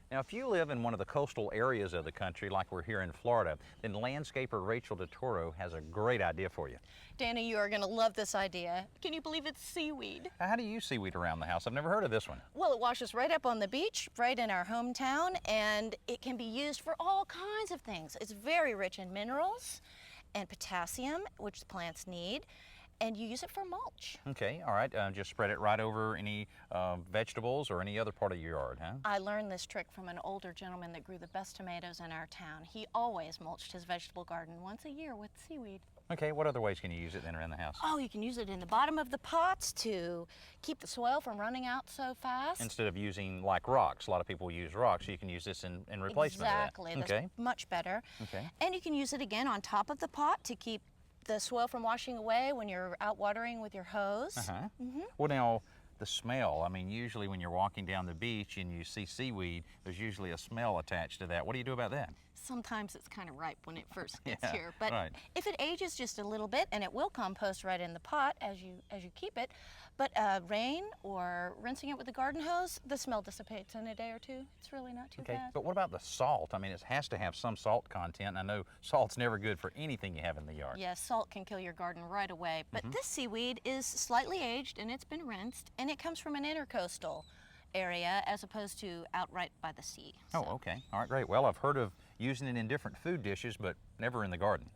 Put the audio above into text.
Now, if you live in one of the coastal areas of the country, like we're here in Florida, then landscaper Rachel DeToro has a great idea for you. Danny, you are going to love this idea. Can you believe it's seaweed? How do you use seaweed around the house? I've never heard of this one. Well, it washes right up on the beach, right in our hometown, and it can be used for all kinds of things. It's very rich in minerals and potassium, which the plants need, and you use it for mulch. Okay, all right. Just spread it right over any vegetables or any other part of your yard, huh? I learned this trick from an older gentleman that grew the best tomatoes in our town. He always mulched his vegetable garden once a year with seaweed. Okay, what other ways can you use it then around the house? Oh, you can use it in the bottom of the pots to keep the soil from running out so fast. Instead of using like rocks, a lot of people use rocks, so you can use this in replacement Exactly, of that. that's much better. Okay. And you can use it again on top of the pot to keep the soil from washing away when you're out watering with your hose. Uh-huh. Well, now, the smell, I mean, usually when you're walking down the beach and you see seaweed, there's usually a smell attached to that. What do you do about that? Sometimes it's kind of ripe when it first gets Yeah, here, but right. if it ages just a little bit, and it will compost right in the pot as you keep it, but rain or rinsing it with a garden hose, the smell dissipates in a day or two. It's really not too Okay, bad. but what about the salt? I mean, it has to have some salt content. I know salt's never good for anything you have in the yard. Yes, salt can kill your garden right away, but this seaweed is slightly aged and it's been rinsed, and it comes from an intercoastal area as opposed to outright by the sea. Oh, okay. All right, great. Well, I've heard of using it in different food dishes, but never in the garden.